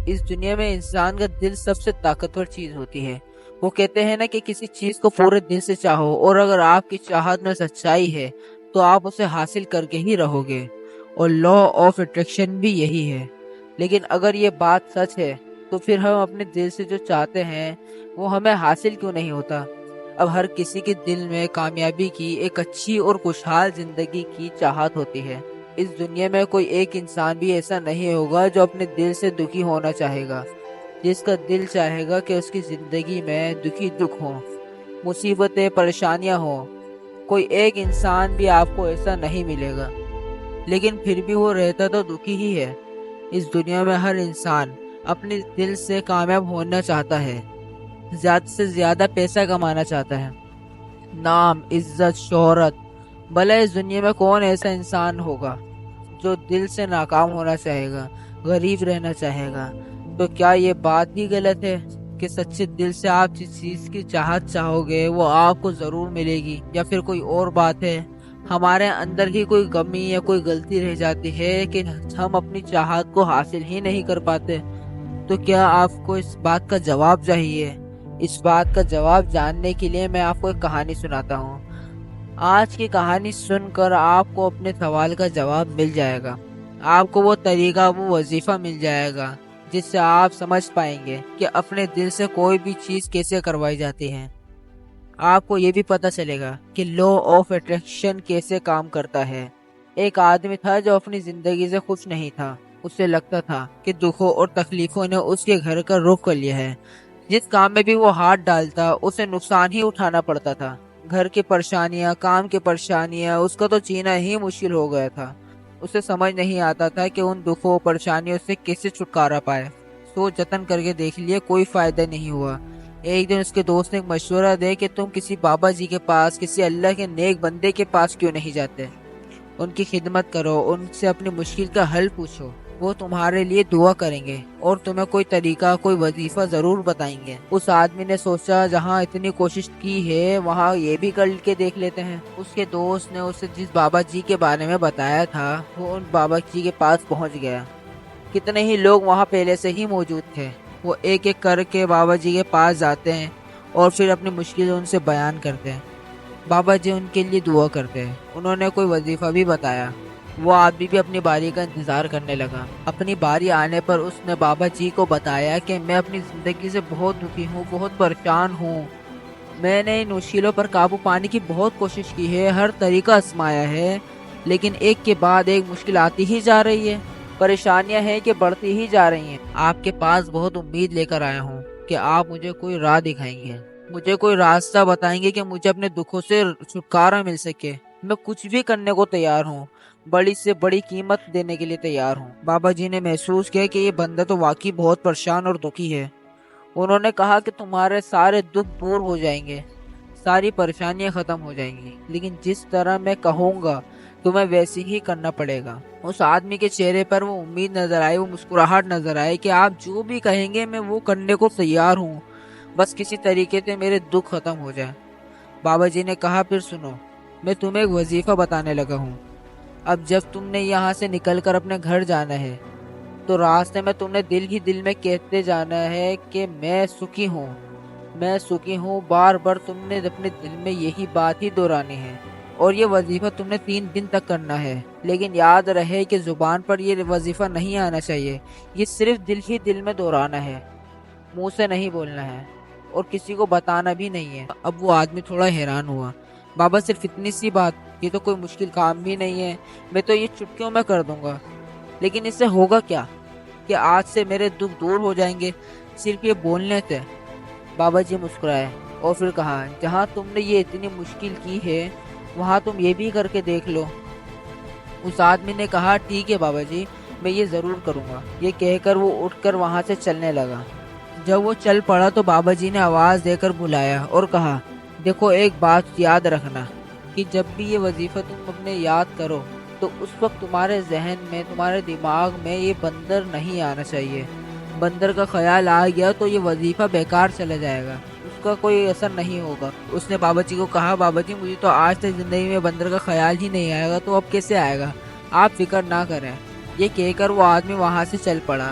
اس دنیا میں انسان کا دل سب سے طاقتور چیز ہوتی ہے۔ وہ کہتے ہیں نا کہ کسی چیز کو پورے دل سے چاہو، اور اگر آپ کی چاہت میں سچائی ہے تو آپ اسے حاصل کر کے ہی رہو گے، اور لا آف اٹریکشن بھی یہی ہے۔ لیکن اگر یہ بات سچ ہے تو پھر ہم اپنے دل سے جو چاہتے ہیں وہ ہمیں حاصل کیوں نہیں ہوتا؟ اب ہر کسی کے دل میں کامیابی کی، ایک اچھی اور خوشحال زندگی کی چاہت ہوتی ہے۔ اس دنیا میں کوئی ایک انسان بھی ایسا نہیں ہوگا جو اپنے دل سے دکھی ہونا چاہے گا۔ جس کا دل چاہے گا کہ اس کی زندگی میں دکھی دکھ ہوں، مصیبتیں، پریشانیاں ہوں، کوئی ایک انسان بھی آپ کو ایسا نہیں ملے گا۔ لیکن پھر بھی وہ رہتا تو دکھی ہی ہے۔ اس دنیا میں ہر انسان اپنے دل سے کامیاب ہونا چاہتا ہے، زیادہ سے زیادہ پیسہ کمانا چاہتا ہے، نام، عزت، شہرت۔ بھلا اس دنیا میں کون ایسا انسان ہوگا جو دل سے ناکام ہونا چاہے گا، غریب رہنا چاہے گا؟ تو کیا یہ بات بھی غلط ہے کہ سچے دل سے آپ جس چیز کی چاہت چاہو گے وہ آپ کو ضرور ملے گی؟ یا پھر کوئی اور بات ہے؟ ہمارے اندر ہی کوئی کمی یا کوئی غلطی رہ جاتی ہے کہ ہم اپنی چاہت کو حاصل ہی نہیں کر پاتے؟ تو کیا آپ کو اس بات کا جواب چاہیے؟ اس بات کا جواب جاننے کے لیے میں آپ کو ایک کہانی سناتا ہوں۔ آج کی کہانی سن کر آپ کو اپنے سوال کا جواب مل جائے گا۔ آپ کو وہ طریقہ، وہ وظیفہ مل جائے گا جس سے آپ سمجھ پائیں گے کہ اپنے دل سے کوئی بھی چیز کیسے کروائی جاتی ہے۔ آپ کو یہ بھی پتہ چلے گا کہ لا آف اٹریکشن کیسے کام کرتا ہے۔ ایک آدمی تھا جو اپنی زندگی سے خوش نہیں تھا۔ اسے لگتا تھا کہ دکھوں اور تکلیفوں نے اس کے گھر کا رخ کر لیا ہے۔ جس کام میں بھی وہ ہاتھ ڈالتا اسے نقصان ہی اٹھانا پڑتا تھا۔ گھر کی پریشانیاں، کام کی پریشانیاں، اس کا تو جینا ہی مشکل ہو گیا تھا۔ اسے سمجھ نہیں آتا تھا کہ ان دکھوں پریشانیوں سے کیسے چھٹکارا پائے۔ سوچ جتن کر کے دیکھ لیے، کوئی فائدہ نہیں ہوا۔ ایک دن اس کے دوست نے ایک مشورہ دے کہ تم کسی بابا جی کے پاس، کسی اللہ کے نیک بندے کے پاس کیوں نہیں جاتے؟ ان کی خدمت کرو، ان سے اپنی مشکل کا حل پوچھو، وہ تمہارے لیے دعا کریں گے اور تمہیں کوئی طریقہ، کوئی وظیفہ ضرور بتائیں گے۔ اس آدمی نے سوچا جہاں اتنی کوشش کی ہے وہاں یہ بھی کر کے دیکھ لیتے ہیں۔ اس کے دوست نے اسے جس بابا جی کے بارے میں بتایا تھا وہ ان بابا جی کے پاس پہنچ گیا۔ کتنے ہی لوگ وہاں پہلے سے ہی موجود تھے۔ وہ ایک ایک کر کے بابا جی کے پاس جاتے ہیں اور پھر اپنی مشکل ان سے بیان کرتے ہیں۔ بابا جی ان کے لیے دعا کرتے ہیں۔ انہوں نے کوئی وظیفہ بھی بتایا۔ وہ آدمی بھی اپنی باری کا انتظار کرنے لگا۔ اپنی باری آنے پر اس نے بابا جی کو بتایا کہ میں اپنی زندگی سے بہت دکھی ہوں، بہت پریشان ہوں۔ میں نے ان مشکلوں پر قابو پانے کی بہت کوشش کی ہے، ہر طریقہ آزمایا ہے، لیکن ایک کے بعد ایک مشکل آتی ہی جا رہی ہے۔ پریشانیاں ہیں کہ بڑھتی ہی جا رہی ہیں۔ آپ کے پاس بہت امید لے کر آیا ہوں کہ آپ مجھے کوئی راہ دکھائیں گے، مجھے کوئی راستہ بتائیں گے کہ مجھے اپنے دکھوں سے چھٹکارا مل سکے۔ میں کچھ بھی کرنے کو تیار ہوں، بڑی سے بڑی قیمت دینے کے لیے تیار ہوں۔ بابا جی نے محسوس کیا کہ یہ بندہ تو واقعی بہت پریشان اور دکھی ہے۔ انہوں نے کہا کہ تمہارے سارے دکھ دور ہو جائیں گے، ساری پریشانیاں ختم ہو جائیں گی، لیکن جس طرح میں کہوں گا تمہیں ویسے ہی کرنا پڑے گا۔ اس آدمی کے چہرے پر وہ امید نظر آئی، وہ مسکراہٹ نظر آئی کہ آپ جو بھی کہیں گے میں وہ کرنے کو تیار ہوں، بس کسی طریقے سے میرے دکھ ختم ہو جائے۔ بابا جی نے کہا پھر سنو، میں تمہیں ایک وظیفہ بتانے لگا ہوں۔ اب جب تم نے یہاں سے نکل کر اپنے گھر جانا ہے تو راستے میں تم نے دل ہی دل میں کہتے جانا ہے کہ میں سکھی ہوں، میں سکھی ہوں۔ بار بار تم نے اپنے دل میں یہی بات ہی دہرانی ہے، اور یہ وظیفہ تم نے 3 دن تک کرنا ہے۔ لیکن یاد رہے کہ زبان پر یہ وظیفہ نہیں آنا چاہیے، یہ صرف دل ہی دل میں دہرانا ہے، منہ سے نہیں بولنا ہے، اور کسی کو بتانا بھی نہیں ہے۔ اب وہ آدمی تھوڑا حیران ہوا۔ بابا صرف اتنی سی بات، یہ تو کوئی مشکل کام بھی نہیں ہے، میں تو یہ چٹکیوں میں کر دوں گا، لیکن اس سے ہوگا کیا کہ آج سے میرے دکھ دور ہو جائیں گے صرف یہ بولنے سے؟ بابا جی مسکرائے اور پھر کہا جہاں تم نے یہ اتنی مشکل کی ہے وہاں تم یہ بھی کر کے دیکھ لو۔ اس آدمی نے کہا ٹھیک ہے بابا جی، میں یہ ضرور کروں گا۔ یہ کہہ کر وہ اٹھ کر وہاں سے چلنے لگا۔ جب وہ چل پڑا تو بابا جی نے آواز دے کر بلایا اور کہا دیکھو ایک بات یاد رکھنا کہ جب بھی یہ وظیفہ تم اپنے یاد کرو تو اس وقت تمہارے ذہن میں، تمہارے دماغ میں یہ بندر نہیں آنا چاہیے۔ بندر کا خیال آ گیا تو یہ وظیفہ بیکار چلا جائے گا، اس کا کوئی اثر نہیں ہوگا۔ اس نے بابا جی کو کہا بابا جی مجھے تو آج تک زندگی میں بندر کا خیال ہی نہیں آئے گا، تو اب کیسے آئے گا؟ آپ فکر نہ کریں۔ یہ کہہ کر وہ آدمی وہاں سے چل پڑا۔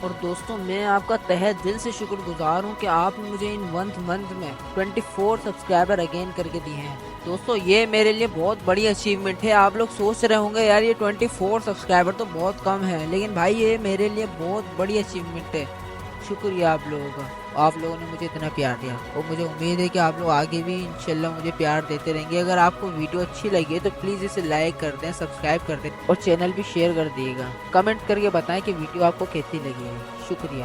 اور دوستوں میں آپ کا تہہ دل سے شکر گزار ہوں کہ آپ نے مجھے ان 1 منتھ میں 24 سبسکرائبر اگین کر کے دیے ہیں۔ دوستوں یہ میرے لیے بہت بڑی اچیومنٹ ہے۔ آپ لوگ سوچ رہے ہوں گے یار یہ 24 سبسکرائبر تو بہت کم ہے، لیکن بھائی یہ میرے لیے بہت بڑی اچیومنٹ ہے۔ شکریہ آپ لوگوں کا، آپ لوگوں نے مجھے اتنا پیار دیا، اور مجھے امید ہے کہ آپ لوگ آگے بھی انشاءاللہ مجھے پیار دیتے رہیں گے۔ اگر آپ کو ویڈیو اچھی لگی ہے تو پلیز اسے لائک کر دیں، سبسکرائب کر دیں اور چینل بھی شیئر کر دیے گا۔ کمنٹ کر کے بتائیں کہ ویڈیو آپ کو کیسی لگی ہے۔ شکریہ۔